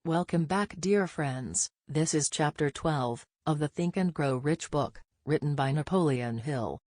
Welcome back, dear friends. This is Chapter 12 of the Think and Grow Rich book, written by Napoleon Hill.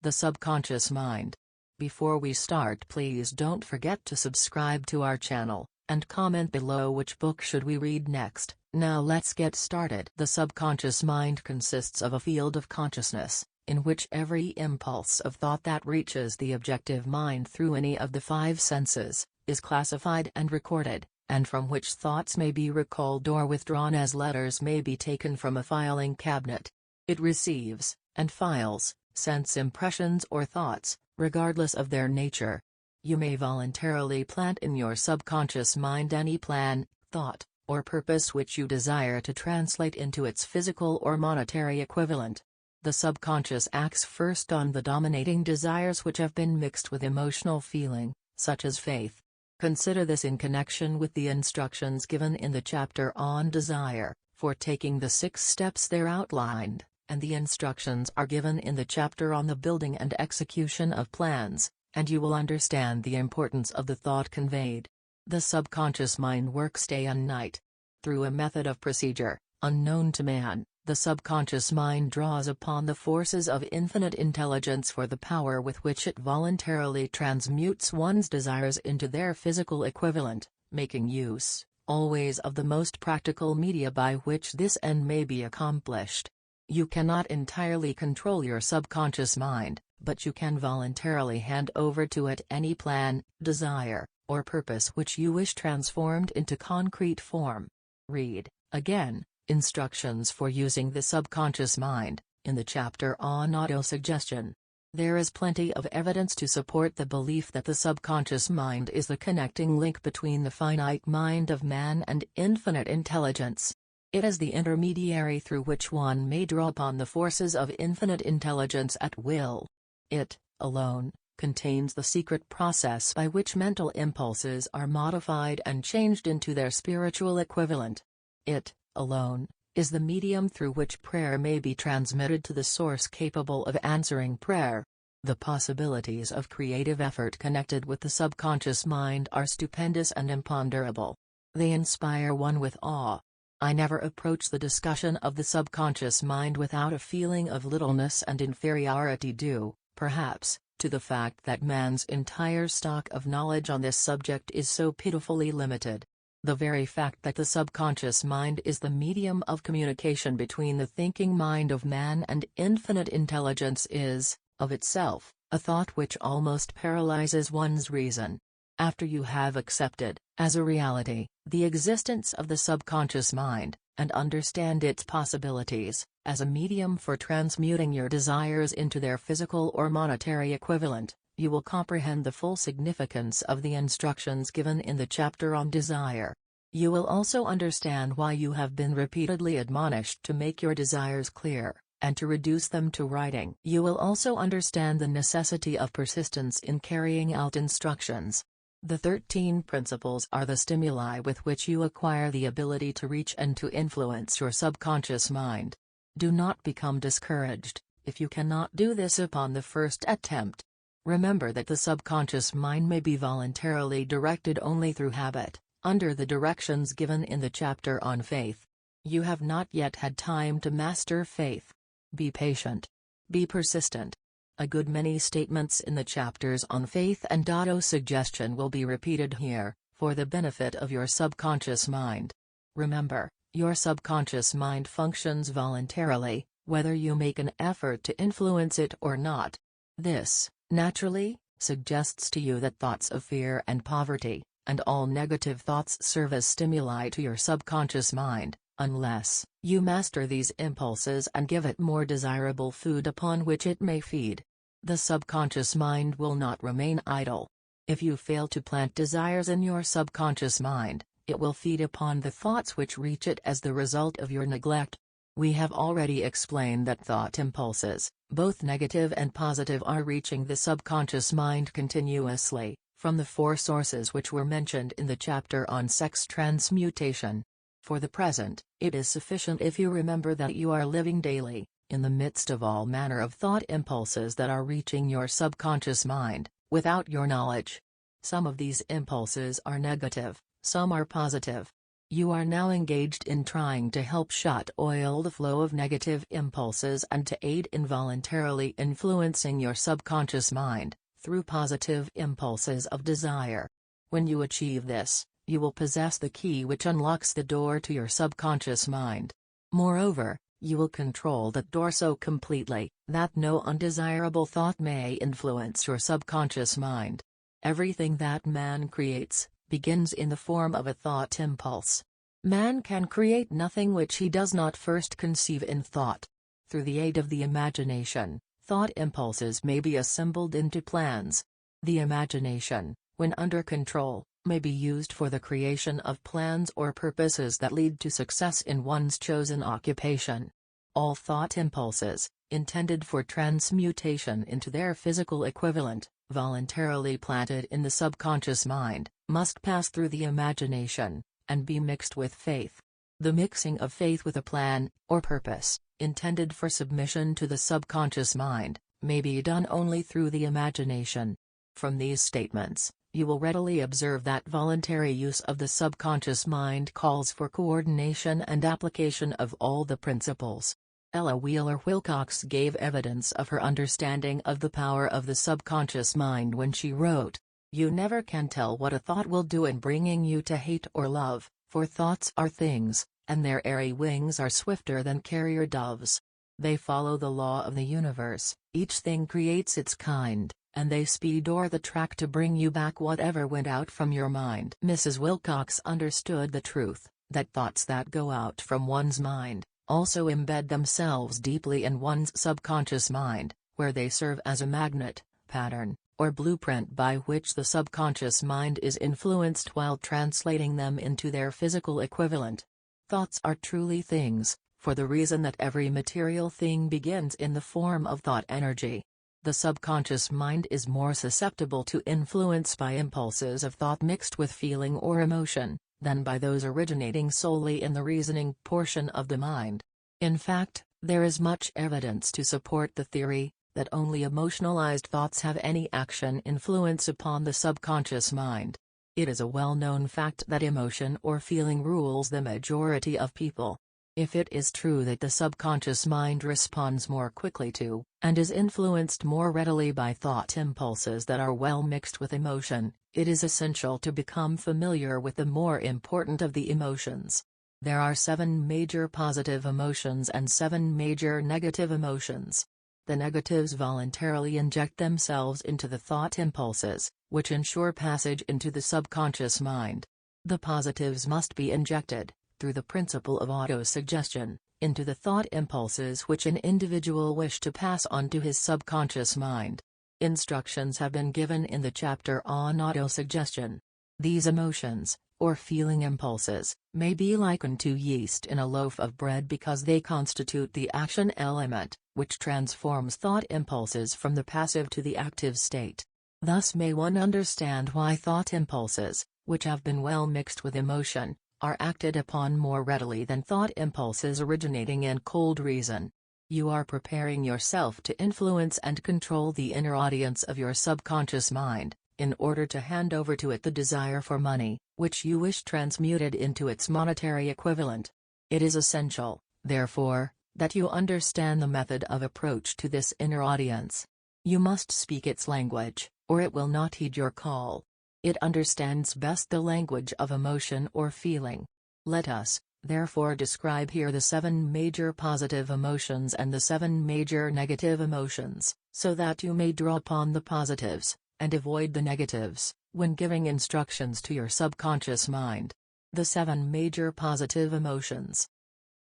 The Subconscious Mind. Before we start, please don't forget to subscribe to our channel, and comment below which book should we read next. Now let's get started. The subconscious mind consists of a field of consciousness, in which every impulse of thought that reaches the objective mind through any of the five senses, is classified and recorded, and from which thoughts may be recalled or withdrawn as letters may be taken from a filing cabinet. It receives, and files, sense impressions or thoughts, regardless of their nature. You may voluntarily plant in your subconscious mind any plan, thought, or purpose which you desire to translate into its physical or monetary equivalent. The subconscious acts first on the dominating desires which have been mixed with emotional feeling, such as faith. Consider this in connection with the instructions given in the chapter on desire, for taking the 6 steps there outlined, and the instructions are given in the chapter on the building and execution of plans, and you will understand the importance of the thought conveyed. The subconscious mind works day and night. Through a method of procedure, unknown to man, the subconscious mind draws upon the forces of infinite intelligence for the power with which it voluntarily transmutes one's desires into their physical equivalent, making use, always, of the most practical media by which this end may be accomplished. You cannot entirely control your subconscious mind, but you can voluntarily hand over to it any plan, desire, or purpose which you wish transformed into concrete form. Read, again, Instructions for Using the Subconscious Mind, in the chapter on autosuggestion. There is plenty of evidence to support the belief that the subconscious mind is the connecting link between the finite mind of man and infinite intelligence. It is the intermediary through which one may draw upon the forces of infinite intelligence at will. It, alone, contains the secret process by which mental impulses are modified and changed into their spiritual equivalent. It, alone, is the medium through which prayer may be transmitted to the source capable of answering prayer. The possibilities of creative effort connected with the subconscious mind are stupendous and imponderable. They inspire one with awe. I never approach the discussion of the subconscious mind without a feeling of littleness and inferiority due, perhaps, to the fact that man's entire stock of knowledge on this subject is so pitifully limited. The very fact that the subconscious mind is the medium of communication between the thinking mind of man and infinite intelligence is, of itself, a thought which almost paralyzes one's reason. After you have accepted, as a reality, the existence of the subconscious mind, and understand its possibilities, as a medium for transmuting your desires into their physical or monetary equivalent, you will comprehend the full significance of the instructions given in the chapter on desire. You will also understand why you have been repeatedly admonished to make your desires clear, and to reduce them to writing. You will also understand the necessity of persistence in carrying out instructions. The 13 principles are the stimuli with which you acquire the ability to reach and to influence your subconscious mind. Do not become discouraged if you cannot do this upon the first attempt. Remember that the subconscious mind may be voluntarily directed only through habit, under the directions given in the chapter on faith. You have not yet had time to master faith. Be patient. Be persistent. A good many statements in the chapters on faith and autosuggestion will be repeated here, for the benefit of your subconscious mind. Remember, your subconscious mind functions voluntarily, whether you make an effort to influence it or not. This, naturally, suggests to you that thoughts of fear and poverty, and all negative thoughts serve as stimuli to your subconscious mind, unless you master these impulses and give it more desirable food upon which it may feed. The subconscious mind will not remain idle. If you fail to plant desires in your subconscious mind, it will feed upon the thoughts which reach it as the result of your neglect. We have already explained that thought impulses, both negative and positive, are reaching the subconscious mind continuously, from the 4 sources which were mentioned in the chapter on sex transmutation. For the present, it is sufficient if you remember that you are living daily, in the midst of all manner of thought impulses that are reaching your subconscious mind, without your knowledge. Some of these impulses are negative, some are positive. You are now engaged in trying to help shut oil the flow of negative impulses and to aid in voluntarily influencing your subconscious mind through positive impulses of desire. When you achieve this, you will possess the key which unlocks the door to your subconscious mind. Moreover, you will control that door so completely that no undesirable thought may influence your subconscious mind. Everything that man creates begins in the form of a thought impulse. Man can create nothing which he does not first conceive in thought. Through the aid of the imagination, thought impulses may be assembled into plans. The imagination, when under control, may be used for the creation of plans or purposes that lead to success in one's chosen occupation. All thought impulses, intended for transmutation into their physical equivalent, voluntarily planted in the subconscious mind, must pass through the imagination, and be mixed with faith. The mixing of faith with a plan, or purpose, intended for submission to the subconscious mind, may be done only through the imagination. From these statements, you will readily observe that voluntary use of the subconscious mind calls for coordination and application of all the principles. Ella Wheeler Wilcox gave evidence of her understanding of the power of the subconscious mind when she wrote, "You never can tell what a thought will do in bringing you to hate or love, for thoughts are things, and their airy wings are swifter than carrier doves. They follow the law of the universe, each thing creates its kind, and they speed o'er the track to bring you back whatever went out from your mind." Mrs. Wilcox understood the truth, that thoughts that go out from one's mind, also embed themselves deeply in one's subconscious mind, where they serve as a magnet, pattern, or blueprint by which the subconscious mind is influenced while translating them into their physical equivalent. Thoughts are truly things, for the reason that every material thing begins in the form of thought energy. The subconscious mind is more susceptible to influence by impulses of thought mixed with feeling or emotion, than by those originating solely in the reasoning portion of the mind. In fact, there is much evidence to support the theory that only emotionalized thoughts have any action influence upon the subconscious mind. It is a well-known fact that emotion or feeling rules the majority of people. If it is true that the subconscious mind responds more quickly to, and is influenced more readily by thought impulses that are well mixed with emotion, it is essential to become familiar with the more important of the emotions. There are 7 major positive emotions and 7 major negative emotions. The negatives voluntarily inject themselves into the thought impulses, which ensure passage into the subconscious mind. The positives must be injected, through the principle of autosuggestion, into the thought impulses which an individual wish to pass on to his subconscious mind. Instructions have been given in the chapter on autosuggestion. These emotions, or feeling impulses, may be likened to yeast in a loaf of bread because they constitute the action element, which transforms thought impulses from the passive to the active state. Thus may one understand why thought impulses, which have been well mixed with emotion, are acted upon more readily than thought impulses originating in cold reason. You are preparing yourself to influence and control the inner audience of your subconscious mind, in order to hand over to it the desire for money, which you wish transmuted into its monetary equivalent. It is essential, therefore, that you understand the method of approach to this inner audience. You must speak its language, or it will not heed your call. It understands best the language of emotion or feeling. Let us, therefore, describe here the 7 major positive emotions and the 7 major negative emotions, so that you may draw upon the positives, and avoid the negatives, when giving instructions to your subconscious mind. The 7 major positive emotions.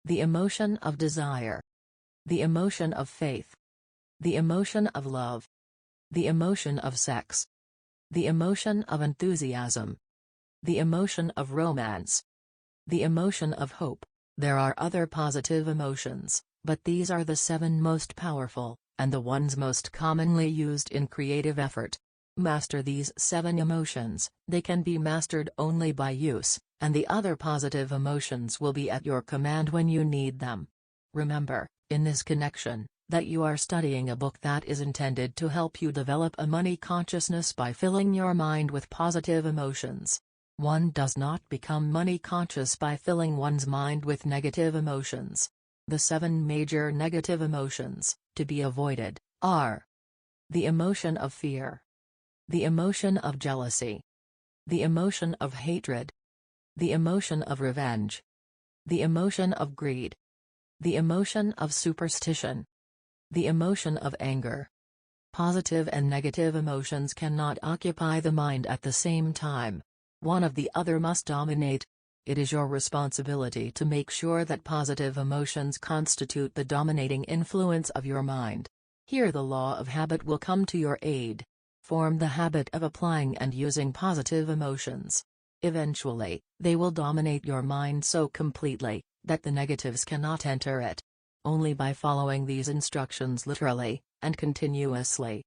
The emotion of desire. The emotion of faith. The emotion of love. The emotion of sex. The emotion of enthusiasm. The emotion of romance. The emotion of hope. There are other positive emotions, but these are the 7 most powerful, and the ones most commonly used in creative effort. Master these 7 emotions, they can be mastered only by use, and the other positive emotions will be at your command when you need them. Remember, in this connection, that you are studying a book that is intended to help you develop a money consciousness by filling your mind with positive emotions. One does not become money conscious by filling one's mind with negative emotions. The 7 major negative emotions, to be avoided, are: the emotion of fear, the emotion of jealousy, the emotion of hatred, the emotion of revenge, the emotion of greed, the emotion of superstition, the emotion of anger. Positive and negative emotions cannot occupy the mind at the same time. One of the other must dominate. It is your responsibility to make sure that positive emotions constitute the dominating influence of your mind. Here the law of habit will come to your aid. Form the habit of applying and using positive emotions. Eventually, they will dominate your mind so completely that the negatives cannot enter it. Only by following these instructions literally and continuously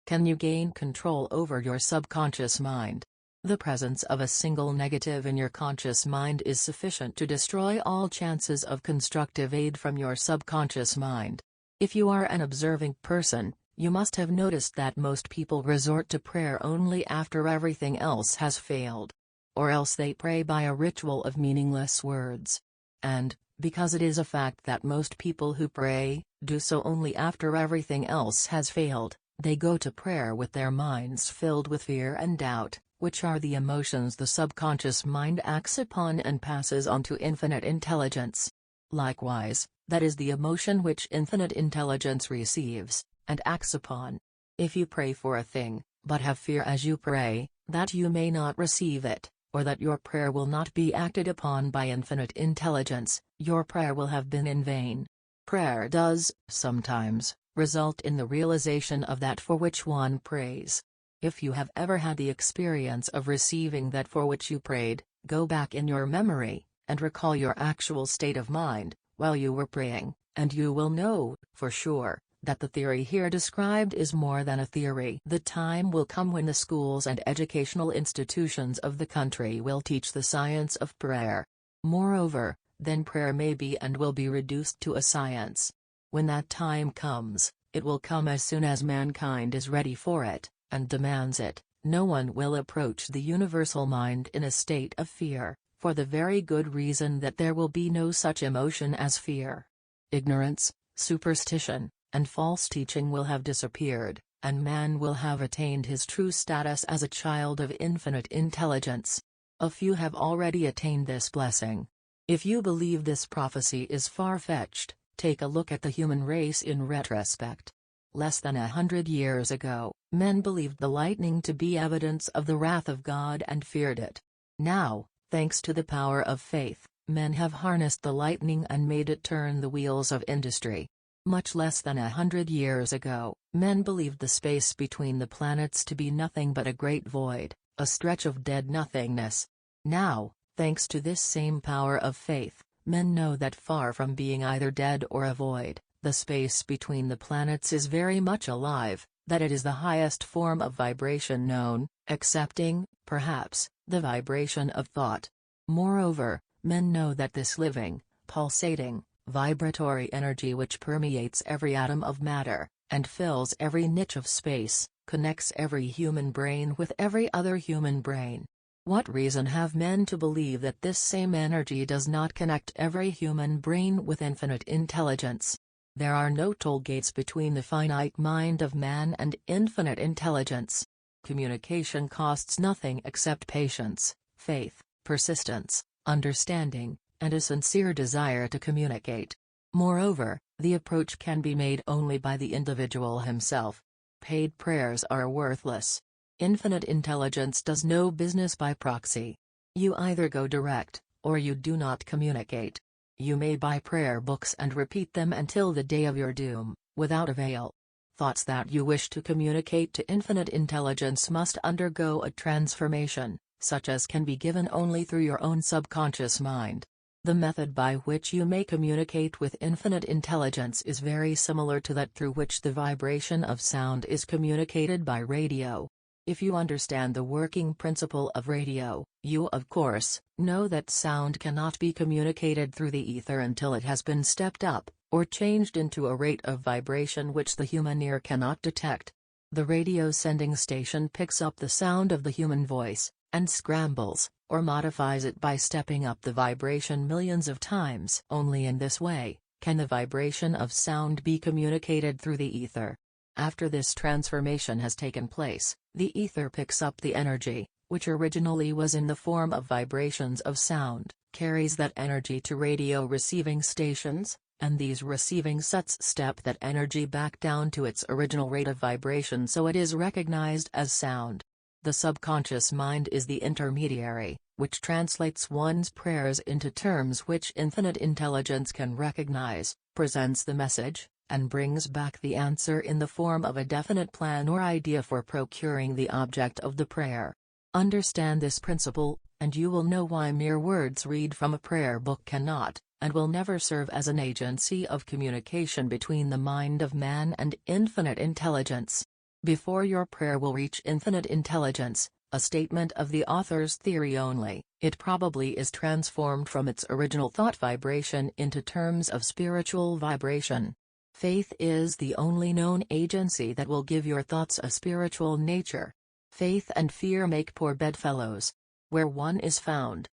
can you gain control over your subconscious mind. The presence of a single negative in your conscious mind is sufficient to destroy all chances of constructive aid from your subconscious mind. If you are an observing person, you must have noticed that most people resort to prayer only after everything else has failed. Or else they pray by a ritual of meaningless words. And, because it is a fact that most people who pray do so only after everything else has failed, they go to prayer with their minds filled with fear and doubt, which are the emotions the subconscious mind acts upon and passes on to infinite intelligence. Likewise, that is the emotion which infinite intelligence receives and acts upon. If you pray for a thing, but have fear as you pray, that you may not receive it, or that your prayer will not be acted upon by infinite intelligence, your prayer will have been in vain. Prayer does, sometimes, result in the realization of that for which one prays. If you have ever had the experience of receiving that for which you prayed, go back in your memory, and recall your actual state of mind, while you were praying, and you will know, for sure, that the theory here described is more than a theory. The time will come when the schools and educational institutions of the country will teach the science of prayer. Moreover, then prayer may be and will be reduced to a science. When that time comes, it will come as soon as mankind is ready for it, and demands it. No one will approach the universal mind in a state of fear, for the very good reason that there will be no such emotion as fear. Ignorance, superstition, and false teaching will have disappeared, and man will have attained his true status as a child of infinite intelligence. A few have already attained this blessing. If you believe this prophecy is far-fetched, take a look at the human race in retrospect. Less than 100 years ago, men believed the lightning to be evidence of the wrath of God and feared it. Now, thanks to the power of faith, men have harnessed the lightning and made it turn the wheels of industry. Much less than 100 years ago, men believed the space between the planets to be nothing but a great void, a stretch of dead nothingness. Now, thanks to this same power of faith, men know that far from being either dead or a void, the space between the planets is very much alive, that it is the highest form of vibration known, excepting, perhaps, the vibration of thought. Moreover, men know that this living, pulsating, vibratory energy which permeates every atom of matter, and fills every niche of space, connects every human brain with every other human brain. What reason have men to believe that this same energy does not connect every human brain with infinite intelligence? There are no toll gates between the finite mind of man and infinite intelligence. Communication costs nothing except patience, faith, persistence, understanding, and a sincere desire to communicate. Moreover, the approach can be made only by the individual himself. Paid prayers are worthless. Infinite intelligence does no business by proxy. You either go direct, or you do not communicate. You may buy prayer books and repeat them until the day of your doom, without avail. Thoughts that you wish to communicate to infinite intelligence must undergo a transformation, such as can be given only through your own subconscious mind. The method by which you may communicate with infinite intelligence is very similar to that through which the vibration of sound is communicated by radio. If you understand the working principle of radio, you of course know that sound cannot be communicated through the ether until it has been stepped up, or changed into a rate of vibration which the human ear cannot detect. The radio sending station picks up the sound of the human voice, and scrambles, or modifies it by stepping up the vibration millions of times. Only in this way can the vibration of sound be communicated through the ether. After this transformation has taken place, the ether picks up the energy, which originally was in the form of vibrations of sound, carries that energy to radio receiving stations, and these receiving sets step that energy back down to its original rate of vibration so it is recognized as sound. The subconscious mind is the intermediary, which translates one's prayers into terms which infinite intelligence can recognize, presents the message, and brings back the answer in the form of a definite plan or idea for procuring the object of the prayer. Understand this principle, and you will know why mere words read from a prayer book cannot, and will never serve as an agency of communication between the mind of man and infinite intelligence. Before your prayer will reach infinite intelligence, a statement of the author's theory only, it probably is transformed from its original thought vibration into terms of spiritual vibration. Faith is the only known agency that will give your thoughts a spiritual nature. Faith and fear make poor bedfellows. Where one is found,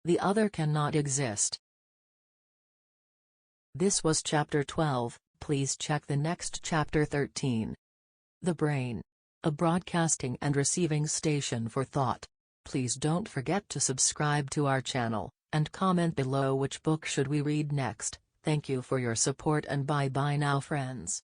the other cannot exist. This was Chapter 12, please check the next Chapter 13. The Brain. A broadcasting and receiving station for thought. Please don't forget to subscribe to our channel, and comment below which book should we read next. Thank you for your support and bye bye now friends.